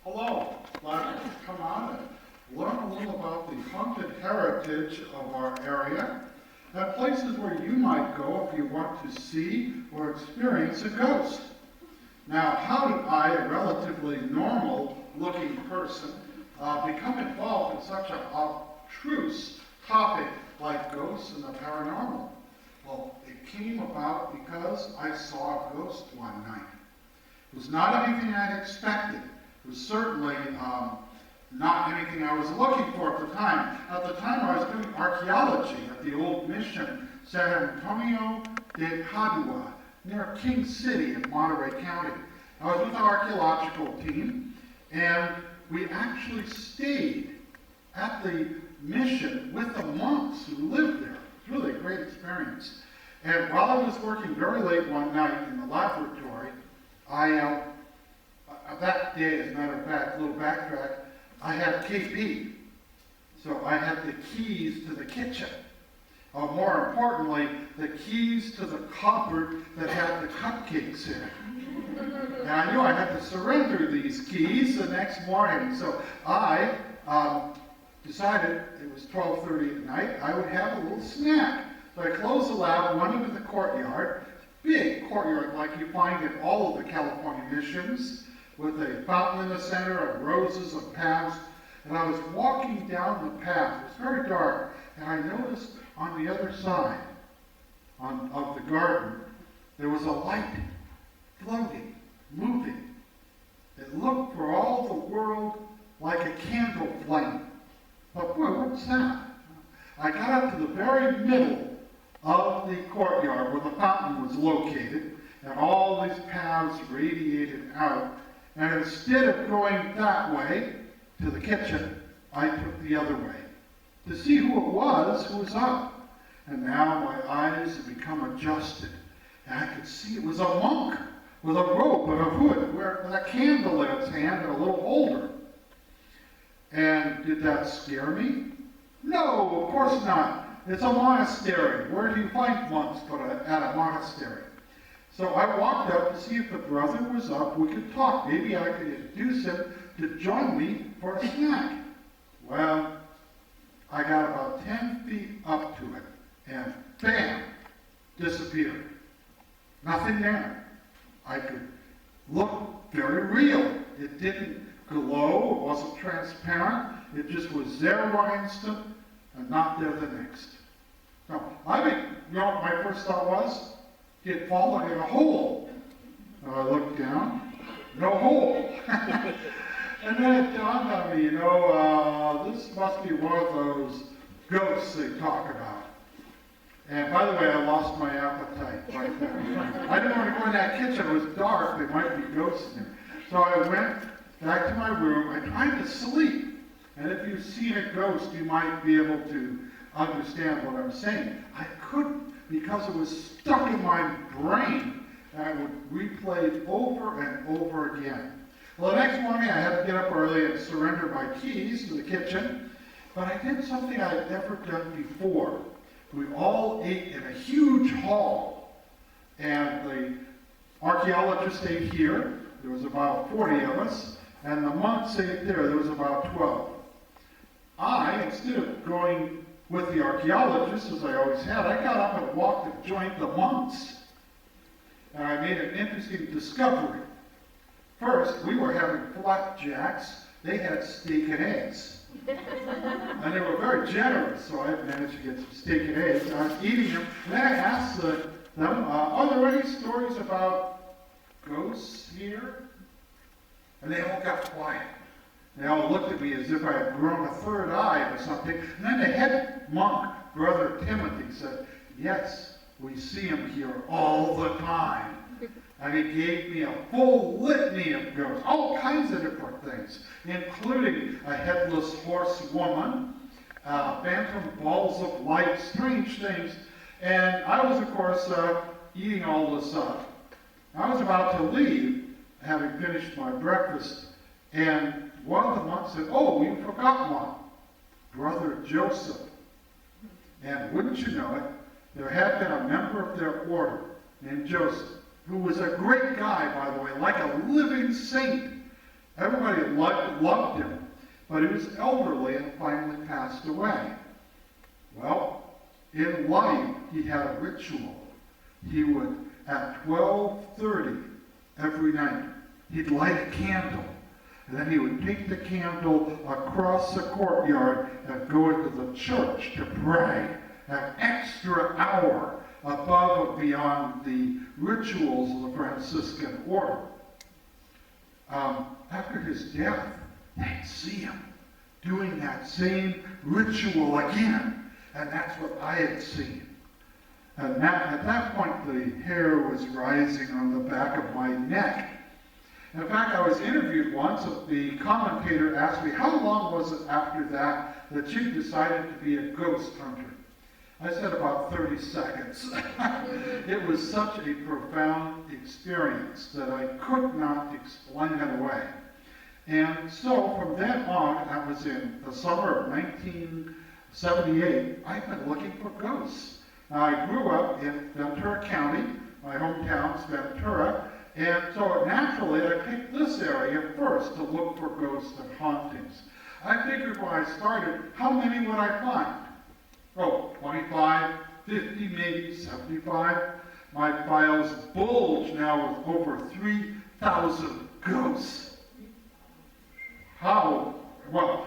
Hello, glad to come on and learn a little about the haunted heritage of our area and places where you might go if you want to see or experience a ghost. Now, how did I, a relatively normal-looking person, become involved in such an abstruse topic like ghosts and the paranormal? Well, it came about because I saw a ghost one night. It was not anything I'd expected. It was certainly not anything I was looking for at the time. At the time, I was doing archaeology at the old mission, San Antonio de Padua, near King City in Monterey County. I was with the archaeological team, and we actually stayed at the mission with the monks who lived there. It was really a great experience. And while I was working very late one night in the laboratory, that day, as a matter of fact, a little backtrack, I had KP. So I had the keys to the kitchen. More importantly, the keys to the cupboard that had the cupcakes in it. And I knew I had to surrender these keys the next morning. So I decided, it was 12:30 at night, I would have a little snack. So I closed the lab, went into the courtyard, big courtyard like you find in all of the California missions, with a fountain in the center and roses of paths. And I was walking down the path. It was very dark, and I noticed on the other side of the garden, there was a light floating, moving. It looked for all the world like a candle flame. But boy, what's that? I got up to the very middle of the courtyard where the fountain was located, and all these paths radiated out. And instead of going that way to the kitchen, I took the other way to see who it was who was up. And now my eyes had become adjusted, and I could see it was a monk with a robe and a hood, with a candle in his hand and a little holder. And did that scare me? No, of course not. It's a monastery. Where do you find monks but at a monastery? So I walked up to see if the brother was up. We could talk. Maybe I could induce him to join me for a snack. Well, I got about 10 feet up to it, and bam, disappeared. Nothing there. I could look very real. It didn't glow. It wasn't transparent. It just was there one instant and not there the next. So, you know what my first thought was? He had fallen in a hole. I looked down, no hole. And then it dawned on me, this must be one of those ghosts they talk about. And by the way, I lost my appetite right there. I didn't want to go in that kitchen. It was dark. There might be ghosts in there. So I went back to my room. I tried to sleep. And if you've seen a ghost, you might be able to understand what I'm saying. I couldn't, because it was stuck in my brain, and I would replay it over and over again. Well, the next morning I had to get up early and surrender my keys to the kitchen, but I did something I had never done before. We all ate in a huge hall, and the archaeologists ate here. There was about 40 of us, and the monks ate there. There was about 12. I, instead of going with the archaeologists, as I always had, I got up and walked and joined the monks. And I made an interesting discovery. First, we were having flapjacks. They had steak and eggs. And they were very generous, so I managed to get some steak and eggs. I was eating them, and then I asked them, are there any stories about ghosts here? And they all got quiet. They all looked at me as if I had grown a third eye or something. And then the head monk, Brother Timothy, said, yes, we see him here all the time. And he gave me a full litany of ghosts, all kinds of different things, including a headless horsewoman, phantom balls of light, strange things. And I was, of course, eating all this up. I was about to leave, having finished my breakfast, and one of the monks said, oh, you forgot one, Brother Joseph. And wouldn't you know it, there had been a member of their order named Joseph, who was a great guy, by the way, like a living saint. Everybody loved him, but he was elderly and finally passed away. Well, in life, he had a ritual. He would, at 12:30 every night, he'd light a candle. And then he would take the candle across the courtyard and go into the church to pray. An extra hour above and beyond the rituals of the Franciscan order. After his death, they'd see him doing that same ritual again. And that's what I had seen. And at that point, the hair was rising on the back of my neck. In fact, I was interviewed once. The commentator asked me, how long was it after that you decided to be a ghost hunter? I said about 30 seconds. It was such a profound experience that I could not explain it away. And so from then on, I was in the summer of 1978, I've been looking for ghosts. Now, I grew up in Ventura County. My hometown's Ventura. And so naturally, I picked this area first to look for ghosts and hauntings. I figured when I started, how many would I find? Oh, 25, 50, maybe 75. My files bulge now with over 3,000 ghosts. How? Well,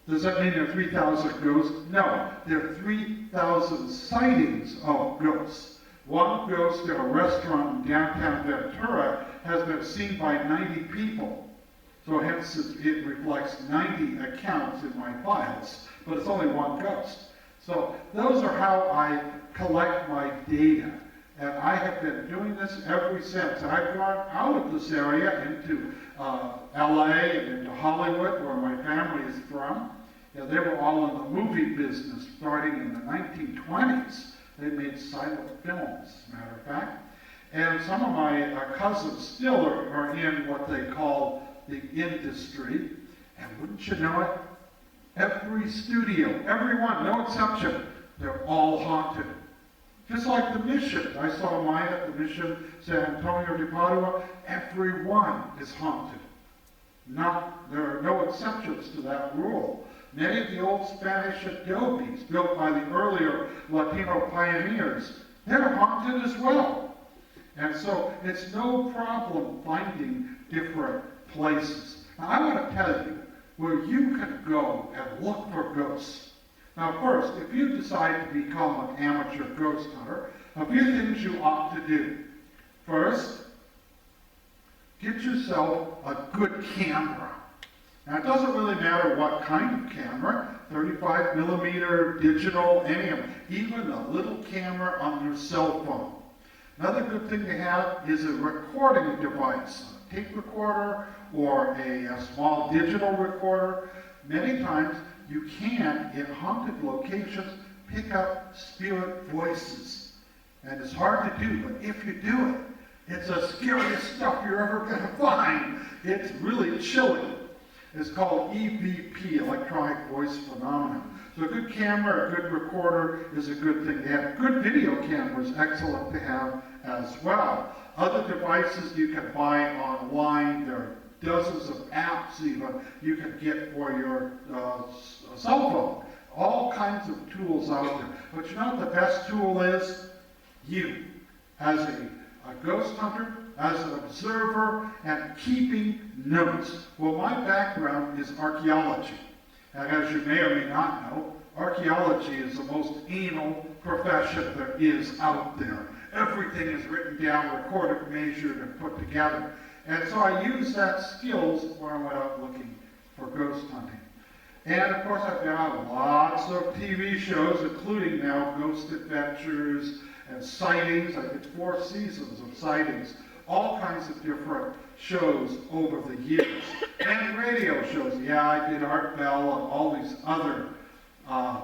does that mean there are 3,000 ghosts? No, there are 3,000 sightings of ghosts. One ghost in a restaurant in downtown Ventura has been seen by 90 people. So hence it reflects 90 accounts in my files, but it's only one ghost. So those are how I collect my data. And I have been doing this ever since. I've gone out of this area into LA and into Hollywood, where my family is from. Yeah, they were all in the movie business starting in the 1920s. They made silent films, as a matter of fact. And some of my cousins still are in what they call the industry. And wouldn't you know it, every studio, every one, no exception, they're all haunted. Just like the mission. I saw mine at the mission, San Antonio de Padua. Every one is haunted. There are no exceptions to that rule. Many of the old Spanish adobes built by the earlier Latino pioneers, they're haunted as well. And so it's no problem finding different places. Now I want to tell you where you can go and look for ghosts. Now first, if you decide to become an amateur ghost hunter, a few things you ought to do. First, get yourself a good camera. Now, it doesn't really matter what kind of camera, 35 millimeter, digital, any of them, even a little camera on your cell phone. Another good thing to have is a recording device, a tape recorder or a small digital recorder. Many times you can, in haunted locations, pick up spirit voices. And it's hard to do, but if you do it, it's the scariest stuff you're ever going to find. It's really chilling. It's called EVP, electronic voice phenomenon. So a good camera, a good recorder is a good thing to have. Good video camera is excellent to have as well. Other devices you can buy online. There are dozens of apps even you can get for your cell phone. All kinds of tools out there. But you know what the best tool is? You, as a ghost hunter, as an observer, and keeping notes. Well, my background is archaeology. And as you may or may not know, archaeology is the most anal profession there is out there. Everything is written down, recorded, measured, and put together. And so I used that skills when I went out looking for ghost hunting. And of course I've been on lots of TV shows, including now Ghost Adventures and Sightings. I did 4 seasons of Sightings. All kinds of different shows over the years. And radio shows. Yeah, I did Art Bell and all these other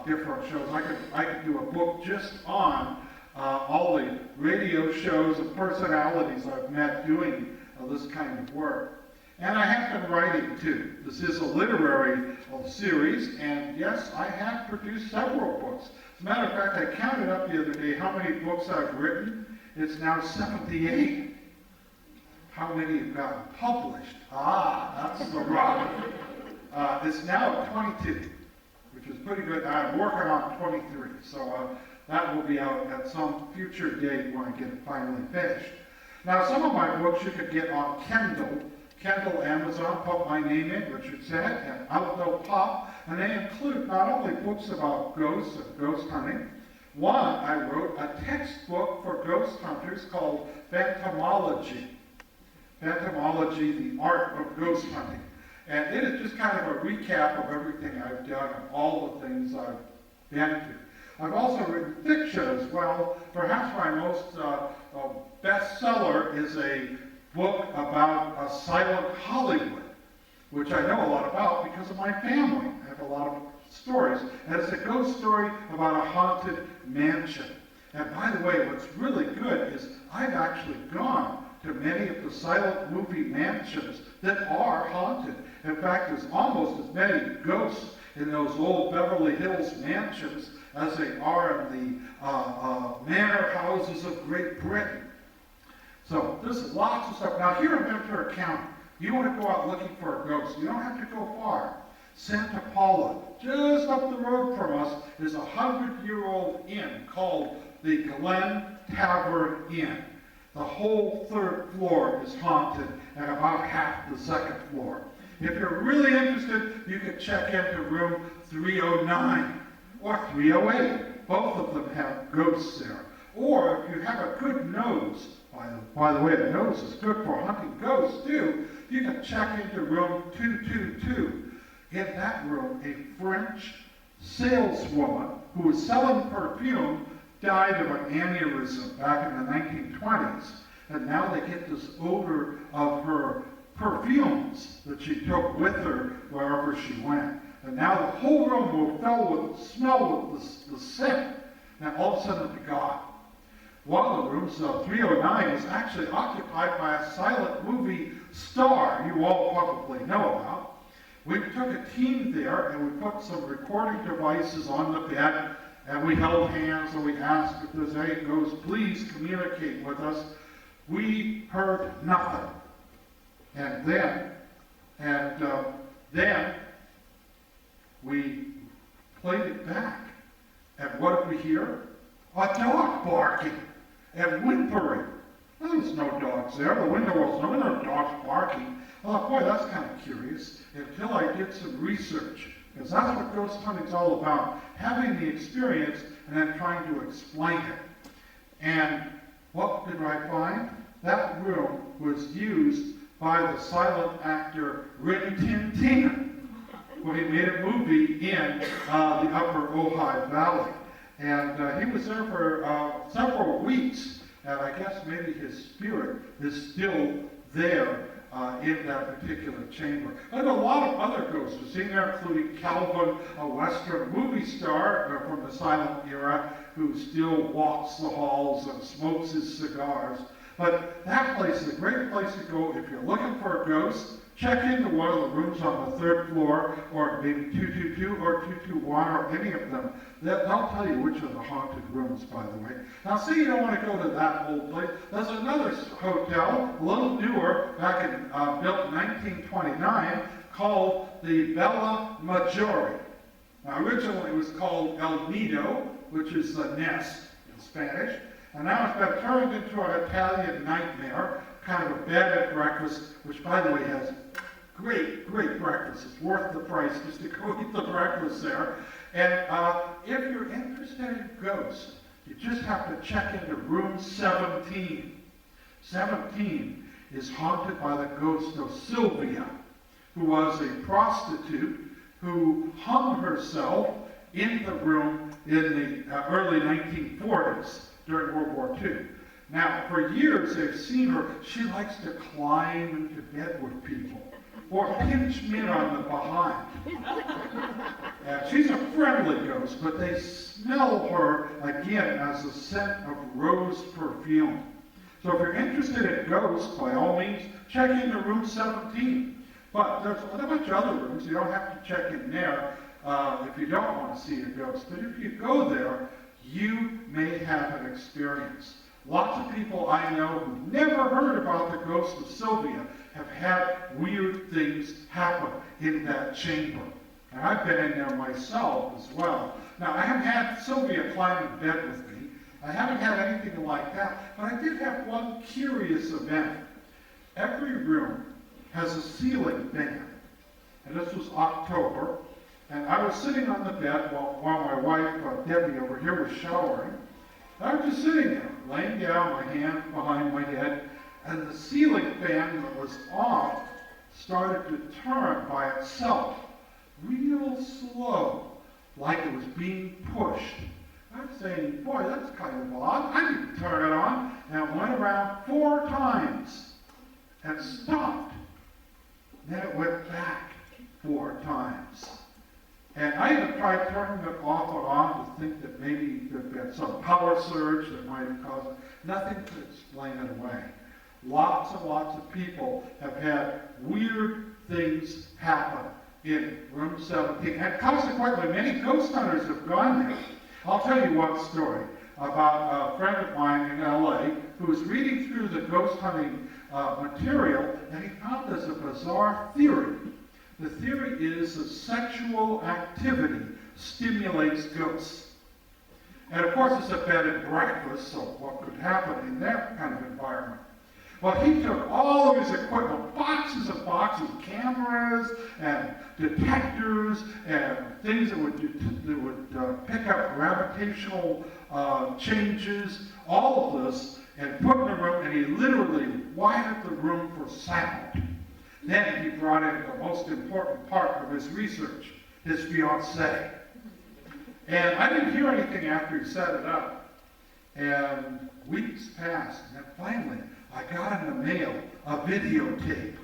different shows. I could do a book just on all the radio shows and personalities I've met doing this kind of work. And I have been writing too. This is a literary series, and yes, I have produced several books. As a matter of fact, I counted up the other day how many books I've written. It's now 78. How many have gotten published? Ah, that's the rub. It's now at 22, which is pretty good. I'm working on 23, so that will be out at some future date when I get it finally finished. Now, some of my books you could get on Kindle, Amazon, put my name in, Richard Sennett, and out they'll pop, and they include not only books about ghosts and ghost hunting. One, I wrote a textbook for ghost hunters called Phantomology. Phantomology, the art of ghost hunting. And it is just kind of a recap of everything I've done and all the things I've been to. I've also written fiction as well. Perhaps my most bestseller is a book about a silent Hollywood, which I know a lot about because of my family. I have a lot of stories. And it's a ghost story about a haunted mansion. And by the way, what's really good is I've actually gone to many of the silent movie mansions that are haunted. In fact, there's almost as many ghosts in those old Beverly Hills mansions as they are in the manor houses of Great Britain. So there's lots of stuff. Now here in Ventura County, you want to go out looking for a ghost. You don't have to go far. Santa Paula, just up the road from us, is a 100-year-old inn called the Glen Tavern Inn. The whole third floor is haunted and about half the second floor. If you're really interested, you can check into room 309 or 308. Both of them have ghosts there. Or if you have a good nose, by the way, the nose is good for hunting ghosts too, you can check into room 222. In that room, a French saleswoman who was selling perfume died of an aneurysm back in the 1920s. And now they get this odor of her perfumes that she took with her wherever she went. And now the whole room will fill with smell with the scent. Now all of a sudden it's gone. One of the rooms, 309, is actually occupied by a silent movie star you all probably know about. We took a team there and we put some recording devices on the bed and we held hands and we asked if there's any ghosts, please communicate with us. We heard nothing. And then we played it back. And what did we hear? A dog barking and whimpering. Well, there was no dogs there. The window was no dogs barking. I thought, boy, that's kind of curious, until I did some research. Because that's what ghost hunting's all about. Having the experience and then trying to explain it. And what did I find? That room was used by the silent actor Rin Tin Tin when he made a movie in the upper Ojai Valley. And he was there for several weeks, and I guess maybe his spirit is still there in that particular chamber. And a lot of other ghosts are seen there, including Calvin, a Western movie star from the silent era, who still walks the halls and smokes his cigars. But that place is a great place to go if you're looking for a ghost. Check into one of the rooms on the third floor, or maybe 222 or 221, or any of them. They'll tell you which are the haunted rooms, by the way. Now, say you don't want to go to that old place. There's another hotel, a little newer, built in 1929, called the Bella Maggiore. Now, originally it was called El Nido, which is the nest in Spanish. And now it's been turned into an Italian nightmare, kind of a bed and breakfast, which, by the way, has great breakfast. It's worth the price just to go eat the breakfast there. And if you're interested in ghosts, you just have to check into room 17. 17 is haunted by the ghost of Sylvia, who was a prostitute who hung herself in the room in the early 1940s. During World War II. Now, for years they've seen her. She likes to climb into bed with people or pinch me on the behind. She's a friendly ghost, but they smell her, again, as a scent of rose perfume. So if you're interested in ghosts, by all means, check into room 17. But there's a bunch of other rooms. You don't have to check in there if you don't want to see a ghost. But if you go there, you may have an experience. Lots of people I know who never heard about the ghost of Sylvia have had weird things happen in that chamber. And I've been in there myself as well. Now, I haven't had Sylvia climb in bed with me. I haven't had anything like that. But I did have one curious event. Every room has a ceiling fan. And this was October. And I was sitting on the bed while my wife, Debbie over here, was showering. I was just sitting there, laying down, my hand behind my head, and the ceiling fan that was off started to turn by itself, real slow, like it was being pushed. I'm saying, boy, that's kind of odd. I didn't turn it on, and it went around 4 times and stopped. Then it went back 4 times. And I even tried turning it off and on to think that maybe there'd been some power surge that might have caused it. Nothing to explain it away. Lots and lots of people have had weird things happen in room 17. And consequently, many ghost hunters have gone there. I'll tell you one story about a friend of mine in LA who was reading through the ghost hunting material, and he found there's a bizarre theory. The theory is that sexual activity stimulates ghosts. And of course, it's a bed and breakfast, so what could happen in that kind of environment? Well, he took all of his equipment, boxes and boxes, cameras and detectors and things that would pick up gravitational changes, all of this, and put in the room, and he literally wired the room for sound. Then he brought in the most important part of his research, his fiancée. And I didn't hear anything after he set it up. And weeks passed, and then finally, I got in the mail a videotape.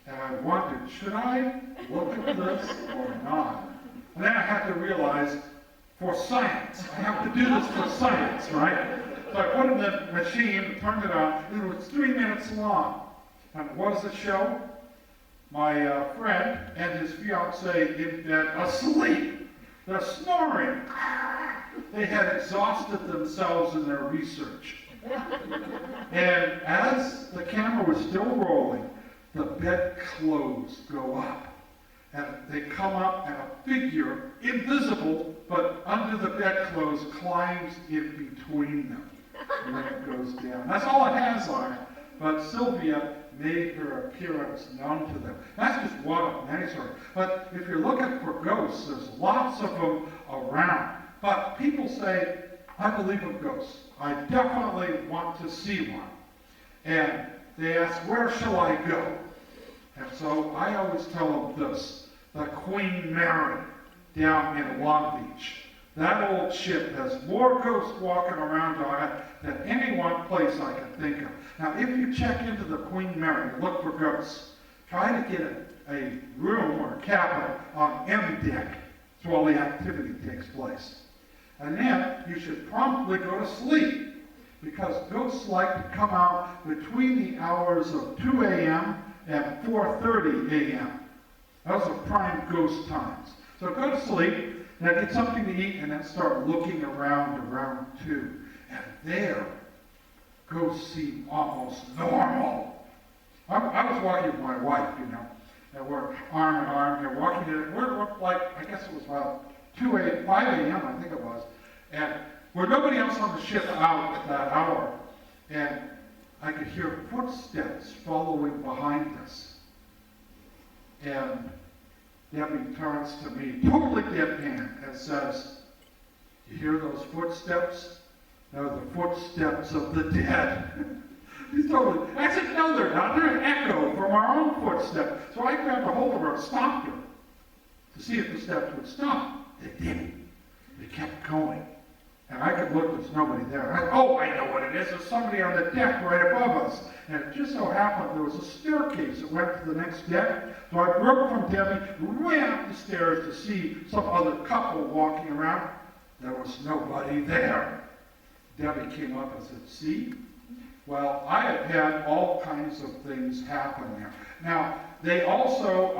And I wondered, should I look at this or not? And then I had to realize, for science, I have to do this for science, right? So I put it in the machine, turned it on, and it was 3 minutes long. And what does it show? My friend and his fiancée in bed asleep. They're snoring. They had exhausted themselves in their research. And as the camera was still rolling, the bedclothes go up. And they come up, and a figure, invisible, but under the bedclothes, climbs in between them. And then it goes down. That's all it has on it. But Sylvia made her appearance known to them. That's just one of many stories. But if you're looking for ghosts, there's lots of them around. But people say, I believe in ghosts. I definitely want to see one. And they ask, where shall I go? And so I always tell them this, the Queen Mary down in Long Beach. That old ship has more ghosts walking around on it than any one place I can think of. Now, if you check into the Queen Mary and look for ghosts, try to get a room or cabin on M deck. That's where all the activity takes place. And then you should promptly go to sleep, because ghosts like to come out between the hours of 2 a.m. and 4:30 a.m. Those are prime ghost times. So go to sleep, now get something to eat, and then start looking around 2. And there, ghosts seem almost normal. I was walking with my wife, and we're arm in arm, and walking, we're like, I guess it was about 5 a.m., I think it was, and where nobody else on the ship out at that hour, and I could hear footsteps following behind us. And Debbie turns to me, totally deadpan, and says, you hear those footsteps? They're the footsteps of the dead. He's totally, I said, no, they're not. They're an echo from our own footsteps. So I grabbed a hold of her and stopped her to see if the steps would stop. They didn't. They kept going. And I could look, there's nobody there. I know what it is. There's somebody on the deck right above us. And it just so happened there was a staircase that went to the next deck. So I broke from Debbie, ran up the stairs to see some other couple walking around. There was nobody there. Debbie came up and said, see? Well, I have had all kinds of things happen there. Now, they also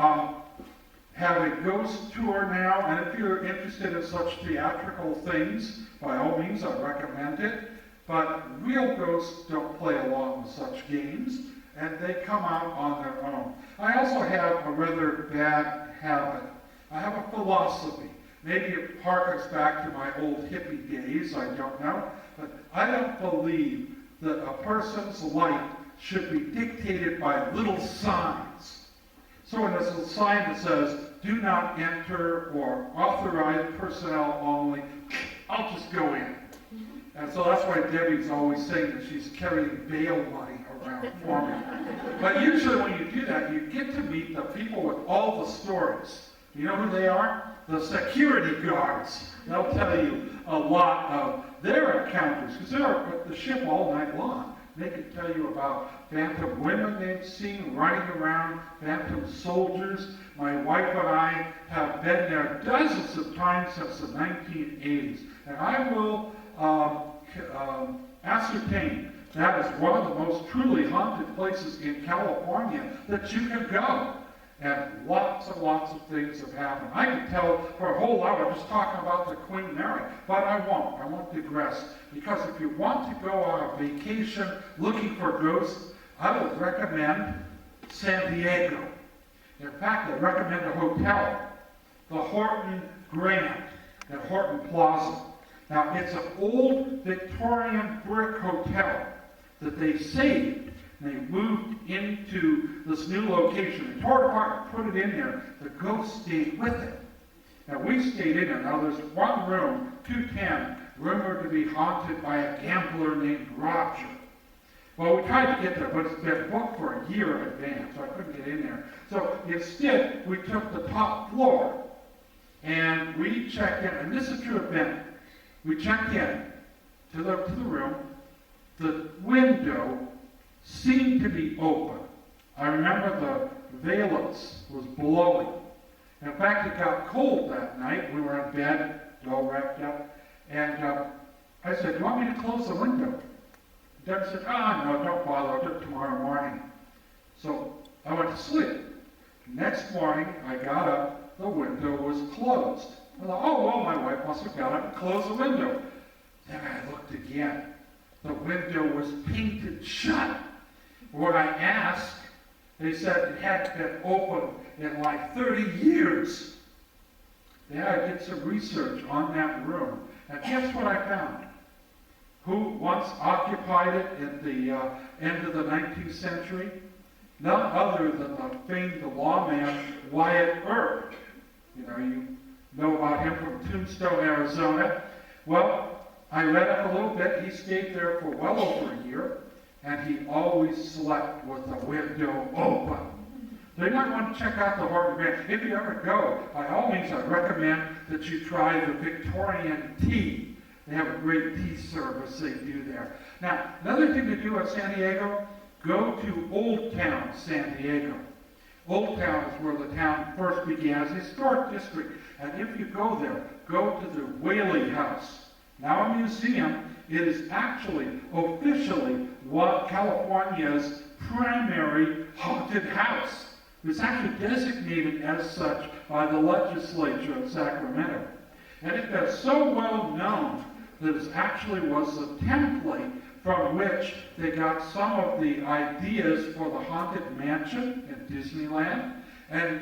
have a ghost tour now, and if you're interested in such theatrical things, by all means, I recommend it. But real ghosts don't play along with such games, and they come out on their own. I also have a rather bad habit. I have a philosophy. Maybe it harkens back to my old hippie days, I don't know. But I don't believe that a person's life should be dictated by little signs. So when there's a sign that says, do not enter or authorized personnel only, I'll just go in. And so that's why Debbie's always saying that she's carrying bail money around for me. But usually when you do that, you get to meet the people with all the stories. You know who they are? The security guards. They'll tell you a lot of their encounters, because they're at the ship all night long. They can tell you about phantom women they've seen running around, phantom soldiers. My wife and I have been there dozens of times since the 1980s. And I will ascertain that is one of the most truly haunted places in California that you can go. And lots of things have happened. I could tell for a whole hour just talking about the Queen Mary, but I won't. I won't digress. Because if you want to go on a vacation looking for ghosts, I would recommend San Diego. In fact, I recommend a hotel, the Horton Grand at Horton Plaza. Now, it's an old Victorian brick hotel that they saved. They moved into this new location. They tore it apart and put it in there. The ghost stayed with it. Now, we stayed in there. Now, there's one room, 210, rumored to be haunted by a gambler named Roger. Well, we tried to get there, but it's been booked for a year in advance, so I couldn't get in there. So instead, we took the top floor, and we checked in, and this is true event. We checked in to the room. The window seemed to be open. I remember the valance was blowing. In fact, it got cold that night. We were in bed, all wrapped up. And I said, do you want me to close the window? Deb said, no, don't bother. I'll do it tomorrow morning. So I went to sleep. Next morning, I got up. The window was closed. I thought, my wife must have got up and closed the window. Then I looked again. The window was painted shut. When I asked, they said it hadn't been open in like 30 years. Then I did some research on that room. And guess what I found? Who once occupied it at the end of the 19th century? None other than the famed lawman Wyatt Earp. You know about him from Tombstone, Arizona. Well, I read up a little bit. He stayed there for well over a year, and he always slept with the window open. So you might want to check out the Horton Grand. If you ever go, by all means, I recommend that you try the Victorian tea. They have a great tea service they do there. Now, another thing to do at San Diego, go to Old Town San Diego. Old Town is where the town first began as a historic district. And if you go there, go to the Whaley House. Now a museum, it is actually officially California's primary haunted house. It's actually designated as such by the legislature of Sacramento. And it is so well known that it actually was the template from which they got some of the ideas for the Haunted Mansion in Disneyland, and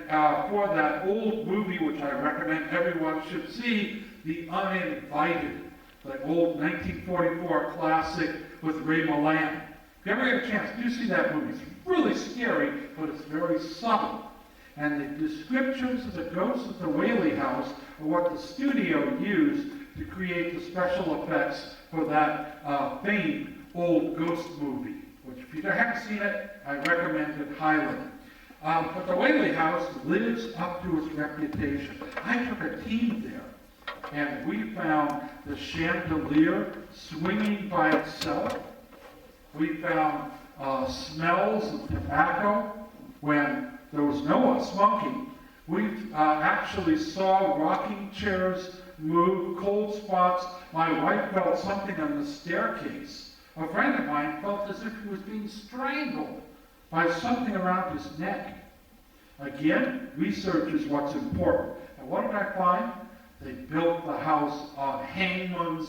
for that old movie, which I recommend everyone should see, The Uninvited, the old 1944 classic with Ray Milland. If you ever get a chance, do see that movie. It's really scary, but it's very subtle. And the descriptions of the ghosts at the Whaley House are what the studio used to create the special effects for that famed old ghost movie, which if you haven't seen it, I recommend it highly. But the Whaley House lives up to its reputation. I took a team there, and we found the chandelier swinging by itself. We found smells of tobacco when there was no one smoking. We actually saw rocking chairs move, cold spots. My wife felt something on the staircase. A friend of mine felt as if he was being strangled by something around his neck. Again, research is what's important. And what did I find? They built the house on Hangman's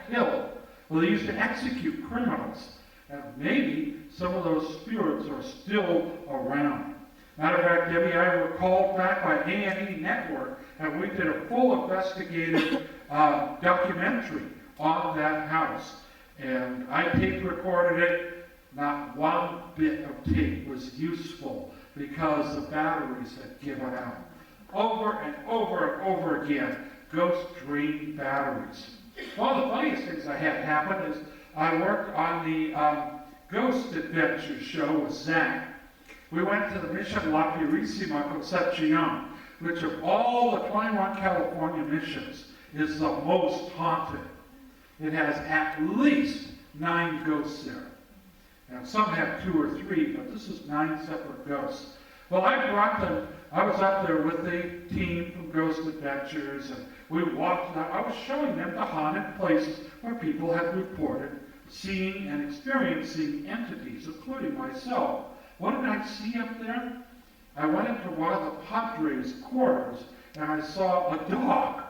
Hill. Well, they used to execute criminals. And maybe some of those spirits are still around. Matter of fact, Debbie and I were called back by A&E Network, and we did a full investigative documentary on that house. And I tape recorded it. Not one bit of tape was useful because the batteries had given out. Over and over and over again, ghost drained batteries. One of the funniest things I had happen is I worked on the Ghost Adventure show with Zach. We went to the Mission La Purísima Concepcion, which of all the 21 California missions is the most haunted. It has at least 9 ghosts there. And some have 2 or 3, but this is 9 separate ghosts. Well, I was up there with the team from Ghost Adventures, and we walked out. I was showing them the haunted places where people had reported seeing and experiencing entities, including myself. What did I see up there? I went into one of the Padres' quarters, and I saw a dog,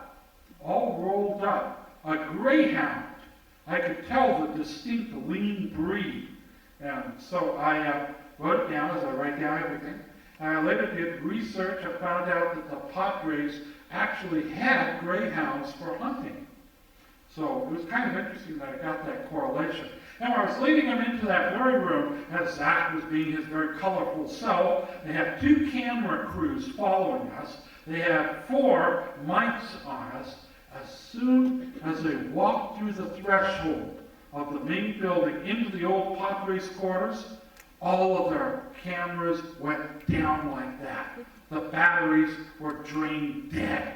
all rolled up, a greyhound. I could tell the distinct lean breed. And so I wrote it down, as I write down everything. And I later did research. I found out that the Padres actually had greyhounds for hunting. So it was kind of interesting that I got that correlation. And when I was leading him into that very room, as Zach was being his very colorful self, they had 2 camera crews following us. They had 4 mics on us. As soon as they walked through the threshold of the main building into the old Padres quarters, all of their cameras went down like that. The batteries were drained dead.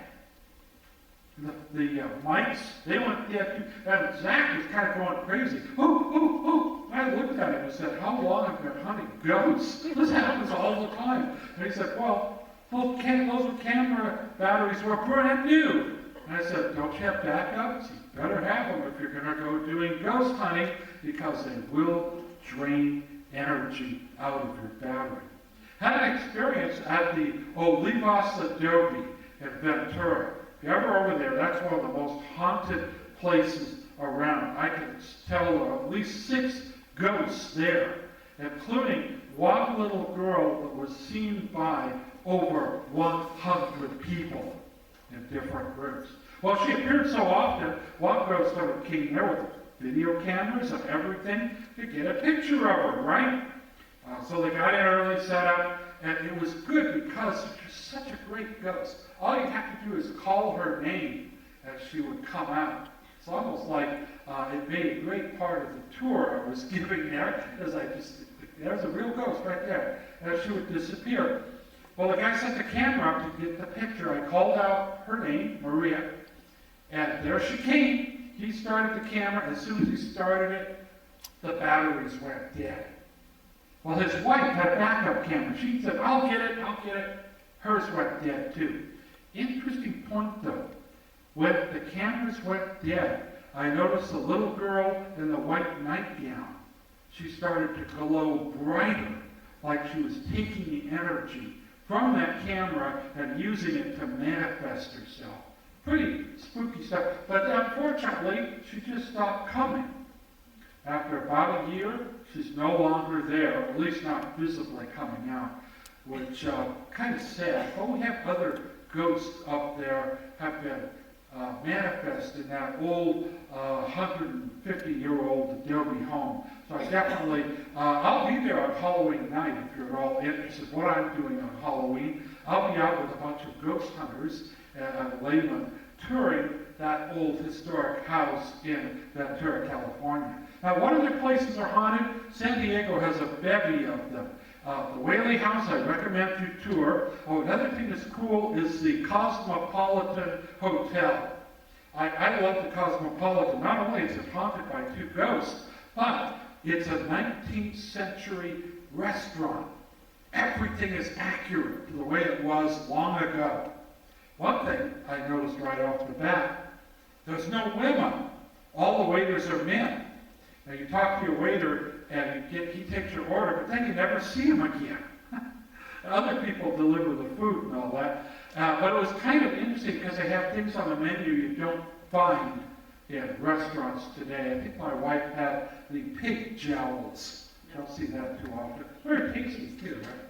The mics, they went dead too. And Zach was kind of going crazy. Oh. I looked at him and said, how long have you been hunting ghosts? This happens all the time. And he said, well, those camera batteries were brand new. And I said, don't you have backups? You better have them if you're going to go doing ghost hunting, because they will drain energy out of your battery. Had an experience at the Olivas Adobe in Ventura. If you're ever over there, that's one of the most haunted places around. I can tell at least 6 ghosts there, including one little girl that was seen by over 100 people in different groups. Well, she appeared so often, one ghost sort of came there with video cameras and everything to get a picture of her, right? So they got in early, set up, and it was good because she's such a great ghost. All you have to do is call her name and she would come out. It's almost like it made a great part of the tour I was giving there, as there's a real ghost right there, and she would disappear. Well, the guy set the camera up to get the picture. I called out her name, Maria, and there she came. He started the camera. As soon as he started it, the batteries went dead. Well, his wife had a backup camera. She said, I'll get it. Hers went dead too. Interesting point though. When the cameras went dead, I noticed the little girl in the white nightgown. She started to glow brighter, like she was taking the energy from that camera and using it to manifest herself. Pretty spooky stuff. But unfortunately, she just stopped coming. After about a year, she's no longer there, or at least not visibly coming out, which kind of sad. But we have other ghosts up there have been manifest in that old 150-year-old Adobe home. So I definitely, I'll be there on Halloween night if you're at all interested in what I'm doing on Halloween. I'll be out with a bunch of ghost hunters and laymen touring that old historic house in Ventura, California. Now, what other places are haunted? San Diego has a bevy of them. The Whaley House, I recommend you tour. Oh, another thing that's cool is the Cosmopolitan Hotel. I love the Cosmopolitan. Not only is it haunted by 2 ghosts, but it's a 19th century restaurant. Everything is accurate to the way it was long ago. One thing I noticed right off the bat, there's no women. All the waiters are men. Now you talk to your waiter and he takes your order, but then you never see him again. Other people deliver the food and all that. But it was kind of interesting because they have things on the menu you don't find in restaurants today. I think my wife had the pig jowls. Don't see that too often. Very tasty too, right?